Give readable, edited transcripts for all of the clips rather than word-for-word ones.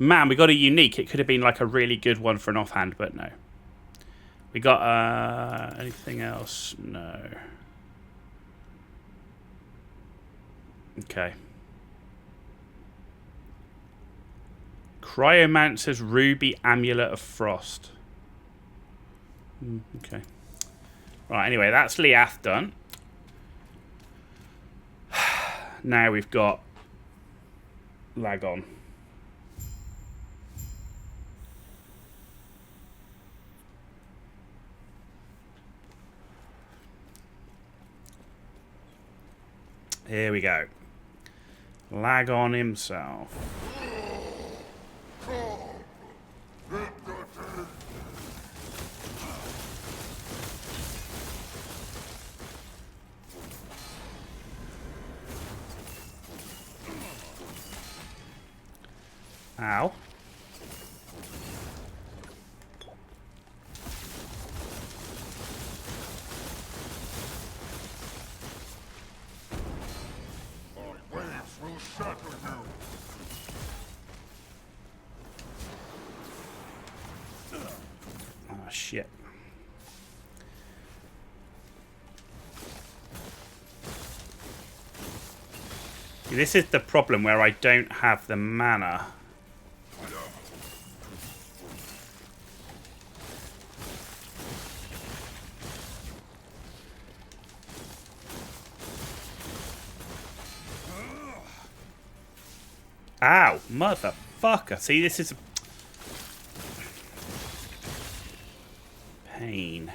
Man, we got a unique. It could have been like a really good one for an offhand, but no. We got anything else? No. Okay. Cryomancer's Ruby Amulet of Frost. Okay. Right, anyway, that's Liath done. Now we've got Lagon. Here we go. Lagon himself. Ow. Oh, shit. This is the problem where I don't have the mana. Ow, motherfucker. See, this is a pain.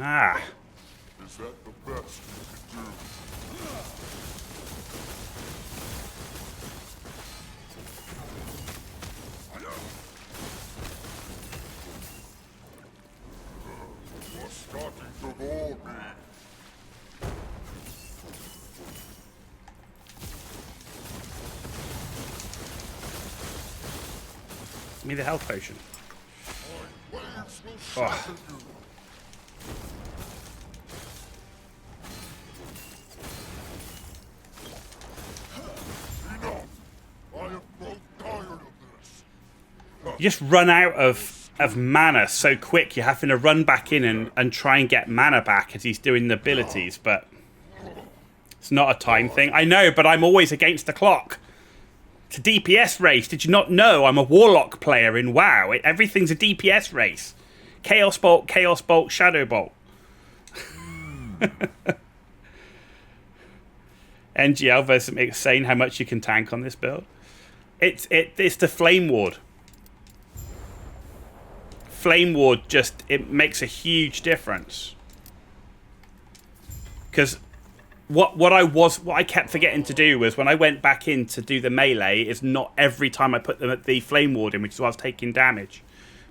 Ah. Is that the best you can do? You're starting to bore me. Give me the health potion. Oh. You just run out of mana so quick, you're having to run back in and try and get mana back as he's doing the abilities, but it's not a time thing. I know, but I'm always against the clock. It's a DPS race. Did you not know I'm a Warlock player in WoW? Everything's a DPS race. Chaos Bolt, Shadow Bolt. NGL versus saying how much you can tank on this build. It's the Flame Ward. Flame Ward just, it makes a huge difference. Because what I kept forgetting to do was when I went back in to do the melee, is not every time I put the Flame Ward in, which is why I was taking damage.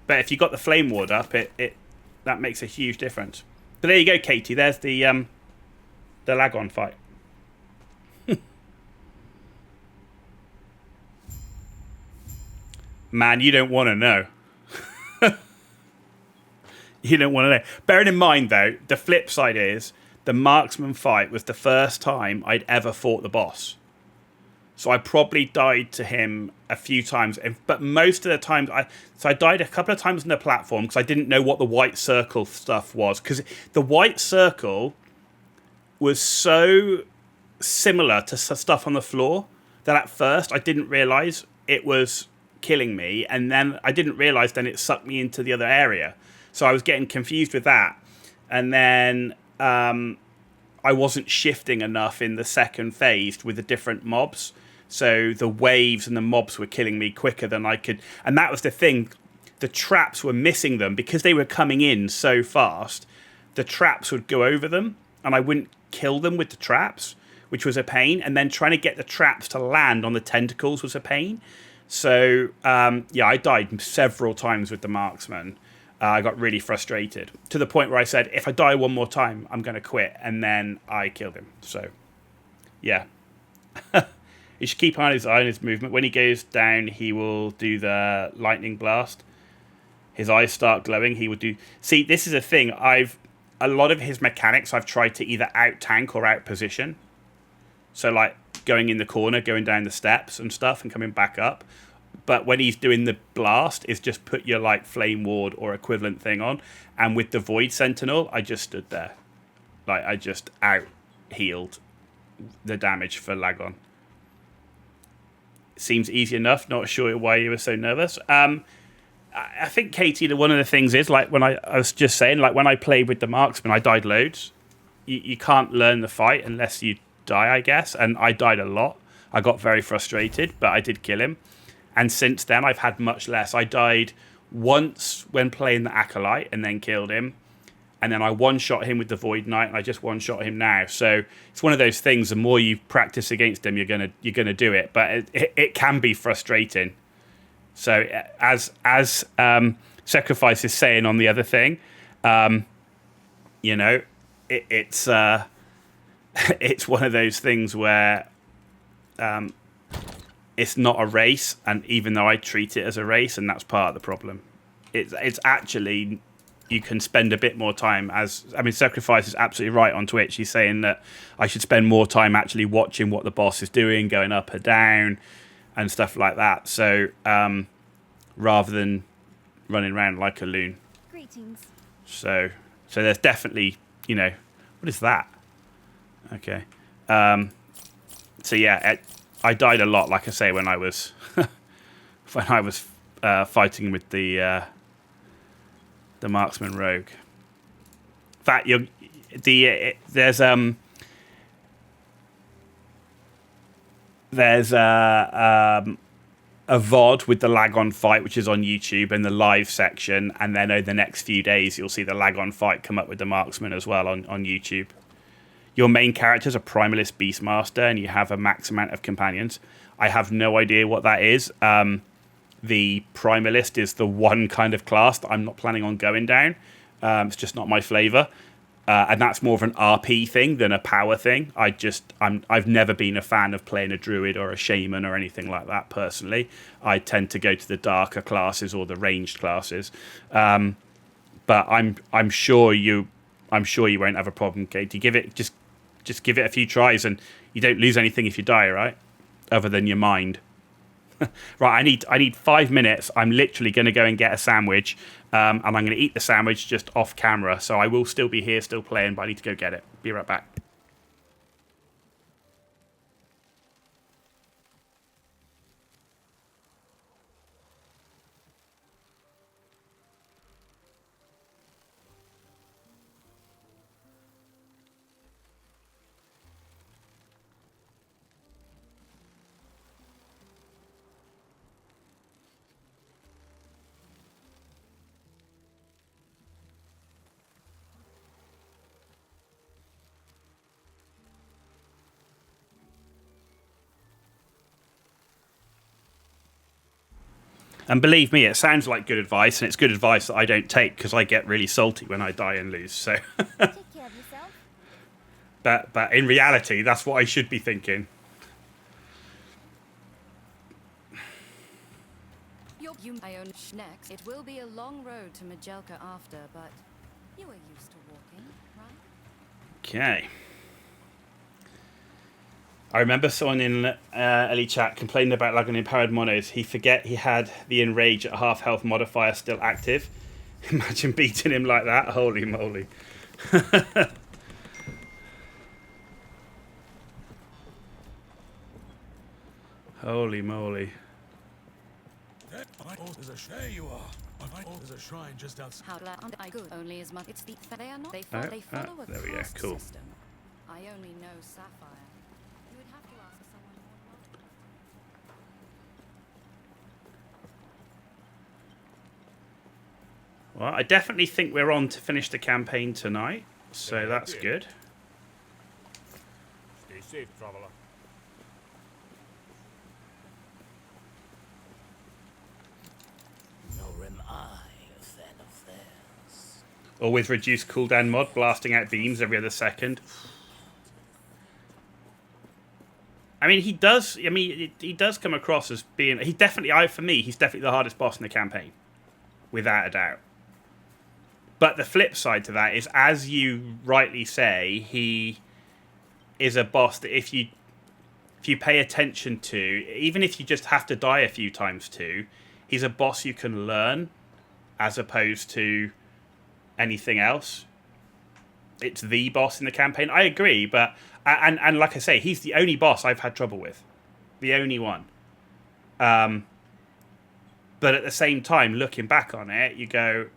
But if you got the Flame Ward up, that makes a huge difference. But there you go, Katie. There's the Lagon fight. Man, you don't want to know. You don't want to know. Bearing in mind, though, the flip side is the marksman fight was the first time I'd ever fought the boss. So I probably died to him a few times. But most of the times, I died a couple of times on the platform because I didn't know what the white circle stuff was. Because the white circle was so similar to stuff on the floor that at first I didn't realise it was killing me, and then I didn't realise then it sucked me into the other area. So I was getting confused with that. And then I wasn't shifting enough in the second phase with the different mobs. So the waves and the mobs were killing me quicker than I could. And that was the thing. The traps were missing them because they were coming in so fast. The traps would go over them and I wouldn't kill them with the traps, which was a pain. And then trying to get the traps to land on the tentacles was a pain. So, I died several times with the marksman. I got really frustrated to the point where I said, if I die one more time, I'm going to quit. And then I killed him. So, yeah. You should keep on his eye on his movement. When he goes down, he will do the lightning blast. His eyes start glowing. He would do... See, this is a thing. A lot of his mechanics, I've tried to either out-tank or out-position. So, like, going in the corner, going down the steps and stuff and coming back up. But when he's doing the blast, is just put your, like, flame ward or equivalent thing on. And with the Void Sentinel, I just stood there. Like, I just out-healed the damage for Lagon. Seems easy enough. Not sure why you were so nervous. I think, Katie, one of the things is, like, when I was just saying, like, when I played with the marksman, I died loads. You can't learn the fight unless you die, I guess. And I died a lot. I got very frustrated, but I did kill him. And since then, I've had much less. I died once when playing the Acolyte and then killed him. And then I one-shot him with the Void Knight, and I just one-shot him now. So it's one of those things. The more you practice against him, you're gonna do it. But it can be frustrating. So as Sacrifice is saying on the other thing, it's it's one of those things where it's not a race, and even though I treat it as a race, and that's part of the problem. It's actually. You can spend a bit more time Sacrifice is absolutely right on Twitch. He's saying that I should spend more time actually watching what the boss is doing, going up or down and stuff like that. So, rather than running around like a loon. Greetings. So there's definitely, what is that? Okay. I died a lot, like I say, when I was, fighting with the marksman rogue. In fact, there's a VOD with the Lagon fight, which is on YouTube in the live section, and then over the next few days you'll see the Lagon fight come up with the marksman as well on YouTube. Your main character is a Primalist Beastmaster, and you have a max amount of companions. I have no idea what that is. The Primalist is the one kind of class that I'm not planning on going down. It's just not my flavour. And that's more of an RP thing than a power thing. I've never been a fan of playing a druid or a shaman or anything like that personally. I tend to go to the darker classes or the ranged classes. But I'm sure you won't have a problem, Katie. Just give it a few tries, and you don't lose anything if you die, right? Other than your mind. Right, I need 5 minutes. I'm literally going to go and get a sandwich, and I'm going to eat the sandwich just off camera. So I will still be here, still playing, but I need to go get it. Be right back. And believe me, it sounds like good advice, and it's good advice that I don't take because I get really salty when I die and lose. So, Take care of yourself. but in reality, that's what I should be thinking. I own next. It will be a long road to Majelka after, but you are used to walking, right? Okay. I remember someone in Ellie chat complaining about Lagon Empowered Monos. He forget he had the Enrage at half health modifier still active. Imagine beating him like that. Holy moly. Holy moly. There you are. There's a shrine just outside. How I good only as much. It's the they are not. They Oh, follow a there we go, caste cool. system. I only know Sapphire. You would have to ask someone more knowledgeable. Well, I definitely think we're on to finish the campaign tonight, so that's good. Stay safe, traveler. Nor am I a fan of theirs. Or with reduced cooldown mod, blasting out beams every other second. I mean, he does. I mean, he does come across as being. He definitely. For me, he's definitely the hardest boss in the campaign, without a doubt. But the flip side to that is, as you rightly say, he is a boss that if you pay attention to, even if you just have to die a few times to, he's a boss you can learn, as opposed to anything else. It's the boss in the campaign. I agree, but and like I say, he's the only boss I've had trouble with, the only one. But at the same time, looking back on it, you go,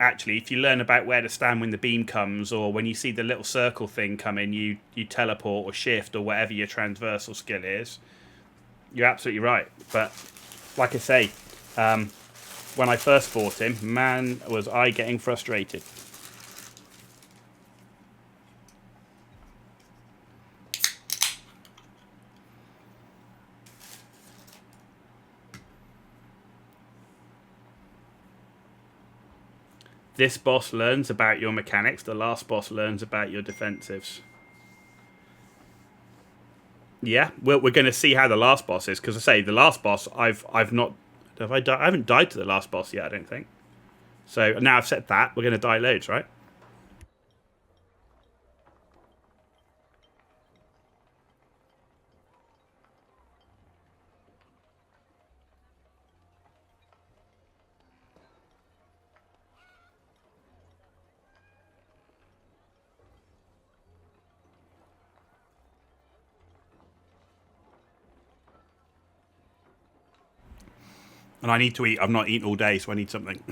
actually, if you learn about where to stand when the beam comes, or when you see the little circle thing come in, you teleport or shift or whatever your transversal skill is. You're absolutely right. But like I say, when I first fought him, man, was I getting frustrated. This boss learns about your mechanics. The last boss learns about your defensives. Yeah, we're going to see how the last boss is, because I say the last boss I've not have I haven't died to the last boss yet. I don't think. So now I've said that, we're going to die loads, right? And I need to eat. I've not eaten all day, so I need something.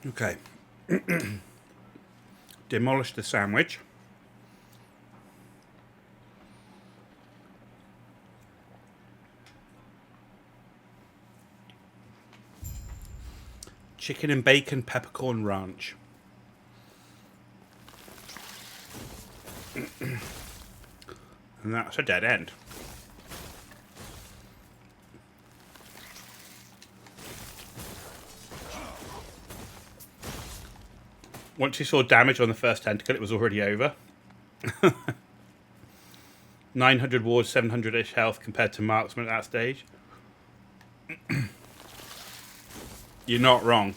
Okay. Demolish the sandwich. Chicken and bacon peppercorn ranch. And that's a dead end. Once you saw damage on the first tentacle, it was already over. 900 wards, 700-ish health compared to marksman at that stage. You're not wrong.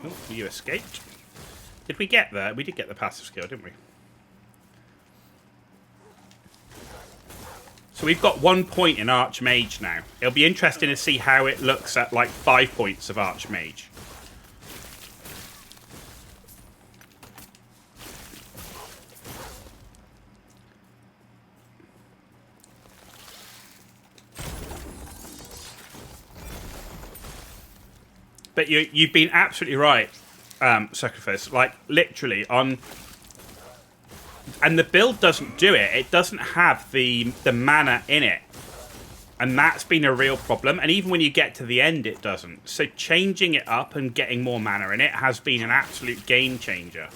Oh, you escaped. Did we get there? We did get the passive skill, didn't we? So we've got 1 point in Archmage now. It'll be interesting to see how it looks at like 5 points of Archmage. But you've been absolutely right, Sacrifice. Like, literally, on... And the build doesn't do it. It doesn't have the mana in it. And that's been a real problem. And even when you get to the end, it doesn't. So changing it up and getting more mana in it has been an absolute game changer.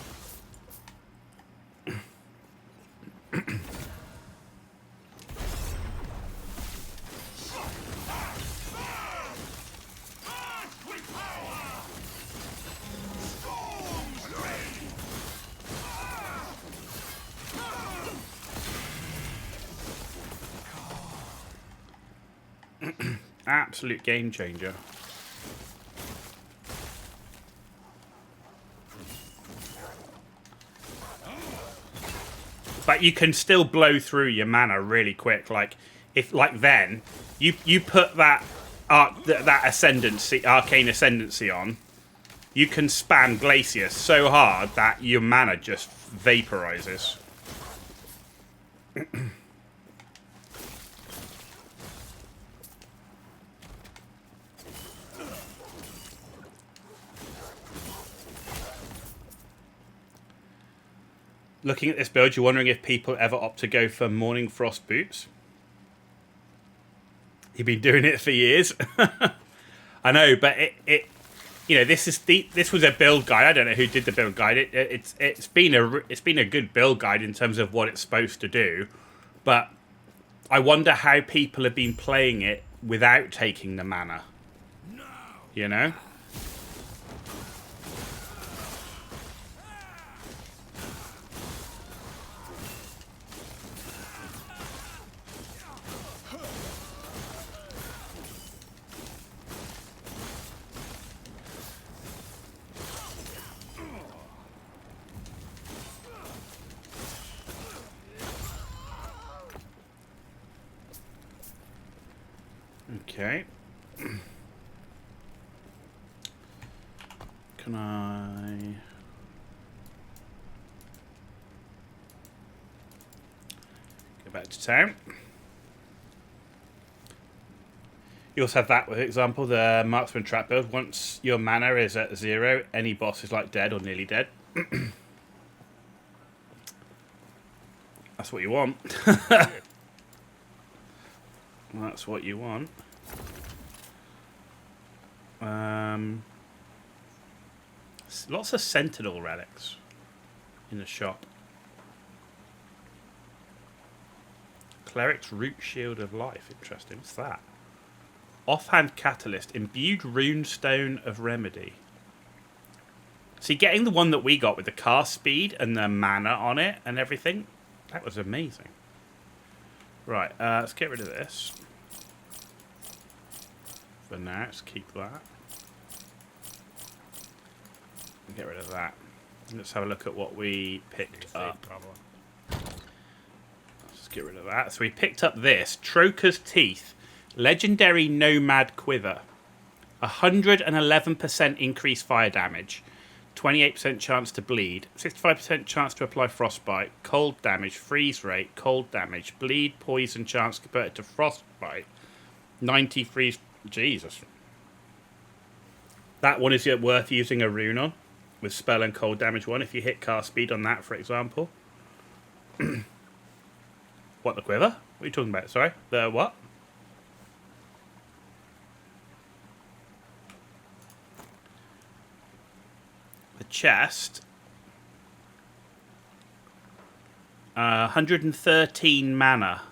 Absolute game changer. But you can still blow through your mana really quick. Like if then you put that ascendancy, arcane ascendancy on, you can spam Glacius so hard that your mana just vaporizes. Looking at this build, you're wondering if people ever opt to go for Morning Frost boots. You've been doing it for years. I know, but it you know, this was a build guide. I don't know who did the build guide. It's been a good build guide in terms of what it's supposed to do, but I wonder how people have been playing it without taking the mana. You know? Okay. Can I... go back to town? You also have that, for example, the marksman trap build. Once your mana is at 0, any boss is like dead or nearly dead. That's what you want. That's what you want. Lots of Sentinel relics in the shop. Cleric's Root Shield of Life. Interesting. What's that? Offhand Catalyst. Imbued Runestone of Remedy. See, getting the one that we got with the cast speed and the mana on it and everything, that was amazing. Right, let's get rid of this. For now, let's keep that. And get rid of that. Let's have a look at what we picked up. Let's get rid of that. So we picked up this. Troker's Teeth. Legendary Nomad Quiver. 111% increased fire damage. 28% chance to bleed. 65% chance to apply frostbite. Cold damage. Freeze rate. Cold damage. Bleed. Poison chance converted to frostbite. 90 freeze. Jesus. That one is worth using a rune on. With spell and cold damage one. If you hit cast speed on that, for example. What, the quiver? What are you talking about? Sorry? The what? The chest. 113 mana.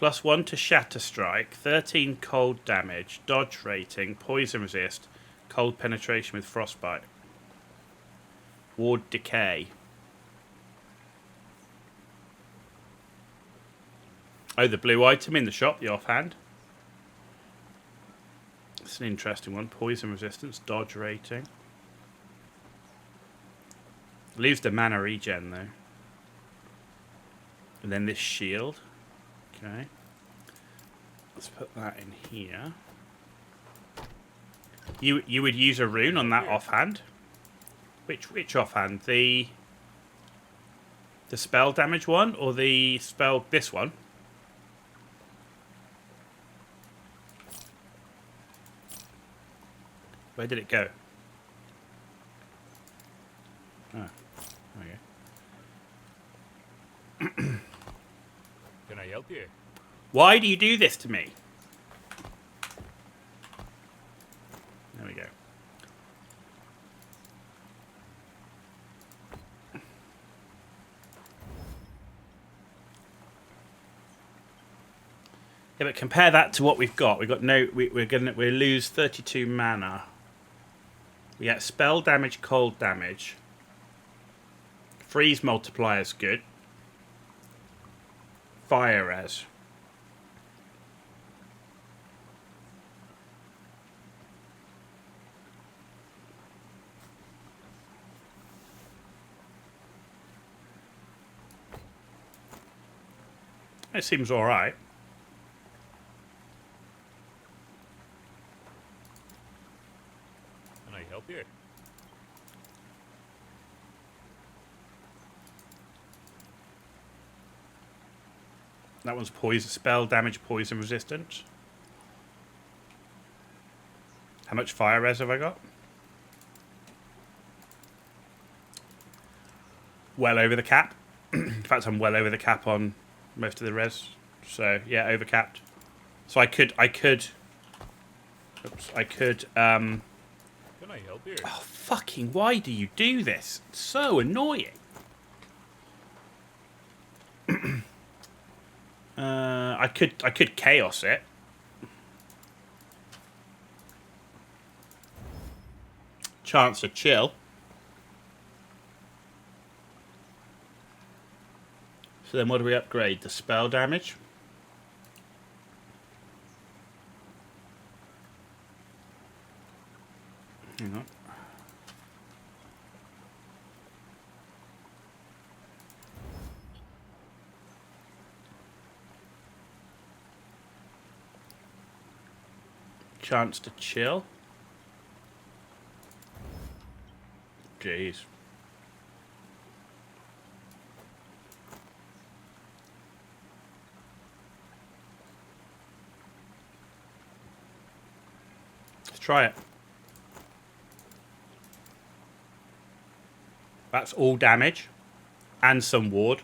+1 to Shatter Strike. 13 cold damage. Dodge rating. Poison resist. Cold penetration with frostbite. Ward decay. Oh, the blue item in the shop, the offhand. It's an interesting one. Poison resistance, dodge rating. Leaves the mana regen though. And then this shield. Okay. Let's put that in here. You would use a rune on that offhand? Which offhand? The spell damage one or the spell this one? Where did it go? Oh, okay. Can I help you? Why do you do this to me? There we go. Yeah, but compare that to what we've got. We've got no. We lose 32 mana. We get spell damage, cold damage. Freeze multiplier's good. Fire res. It seems alright. Can I help you? That one's poison spell damage, poison resistance. How much fire res have I got? Well over the cap. In fact, I'm well over the cap on most of the res. So yeah, overcapped. So I could. Oops, I could. Can I help you? Oh fucking! Why do you do this? It's so annoying. I could chaos it. Chance to chill. So then what do we upgrade? The spell damage? Hang on. Chance to chill. Jeez. Let's try it. That's all damage and some ward.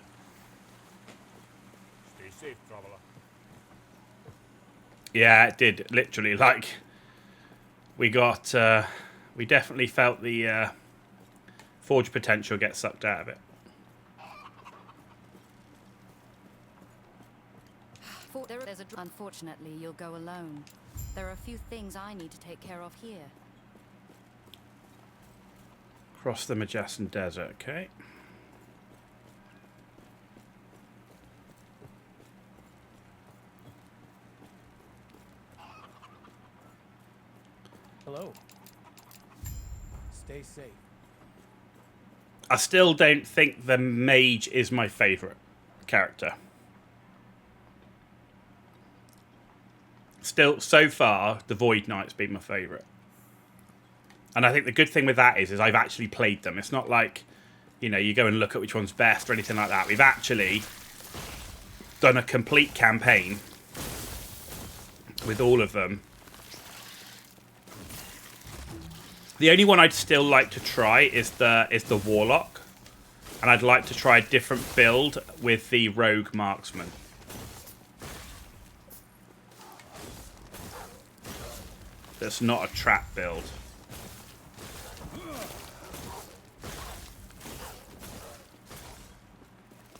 Stay safe, traveler. Yeah, it did. Literally, like, we got, we definitely felt the forge potential get sucked out of it. Unfortunately, you'll go alone. There are a few things I need to take care of here. Cross the Majestan Desert, okay. Hello. Stay safe. I still don't think the mage is my favourite character. Still, so far, the Void Knight's been my favourite. And I think the good thing with that is I've actually played them. It's not like, you know, you go and look at which one's best or anything like that. We've actually done a complete campaign with all of them. The only one I'd still like to try is the Warlock. And I'd like to try a different build with the Rogue Marksman. That's not a trap build.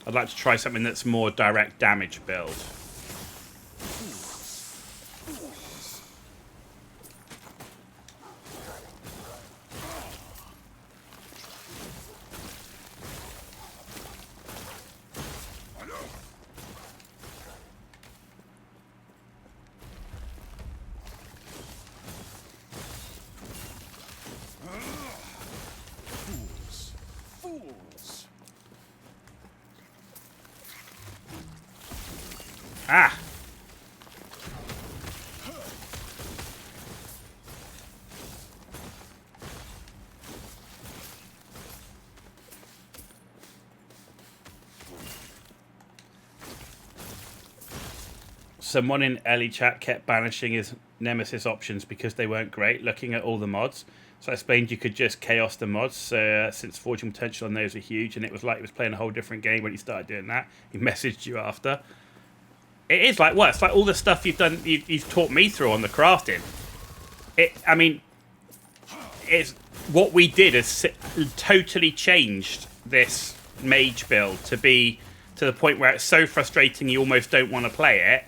I'd like to try something that's more direct damage build. Ah! Someone in Ellie chat kept banishing his Nemesis options because they weren't great, looking at all the mods. So I explained you could just chaos the mods, since Forging Potential on those are huge, and it was like he was playing a whole different game when he started doing that. He messaged you after. It is like what? It's like all the stuff you've done, you've taught me through on the crafting. I mean, it's what we did has totally changed this mage build to be to the point where it's so frustrating you almost don't want to play it.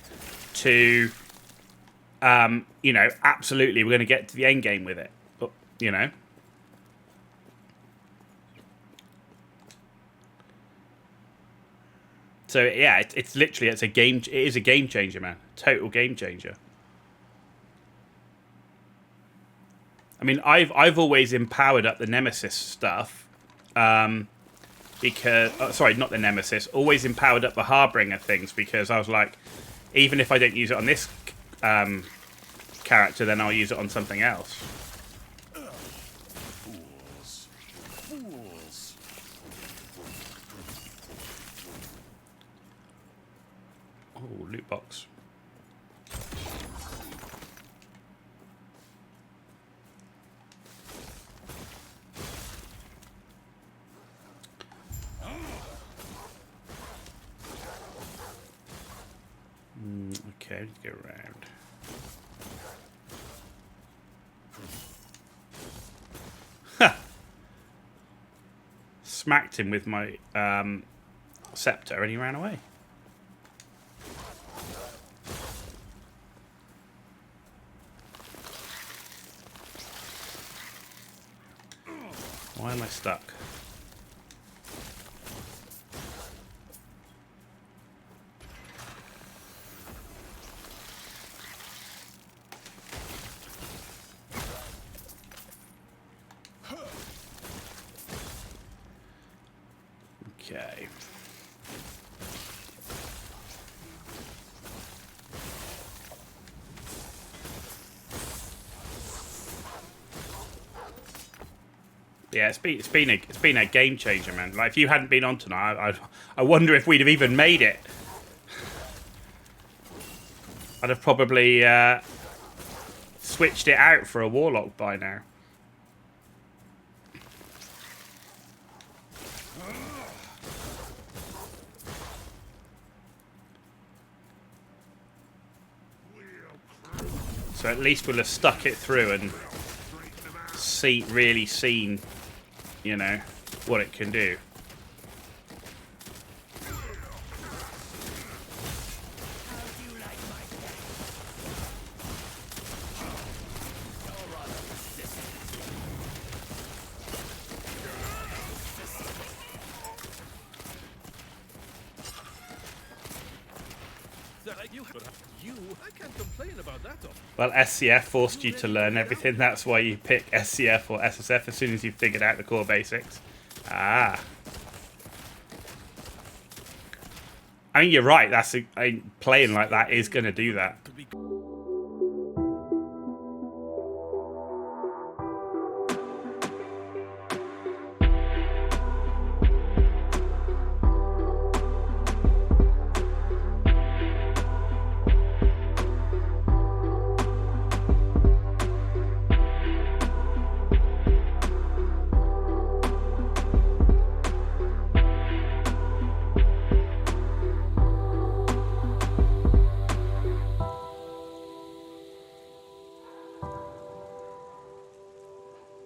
To, you know, absolutely, we're going to get to the end game with it. You know. So yeah, it's literally it's a game. It is a game changer, man. Total game changer. I mean, I've always empowered up the Nemesis stuff, because sorry, not the Nemesis. Always empowered up the Harbinger things because I was like, even if I don't use it on this character, then I'll use it on something else. Fools. Fools. Oh, loot box. Okay, let's get around. Ha! Smacked him with my scepter and he ran away. Why am I stuck? Okay. Yeah, it's been a game changer, man. Like if you hadn't been on tonight, I wonder if we'd have even made it. I'd have probably switched it out for a Warlock by now. So at least we'll have stuck it through and really seen, you know, what it can do. I can't complain about that. Well, SCF forced you to learn everything. That's why you pick SCF or SSF as soon as you've figured out the core basics. Ah. I mean, you're right. Playing like that is going to do that.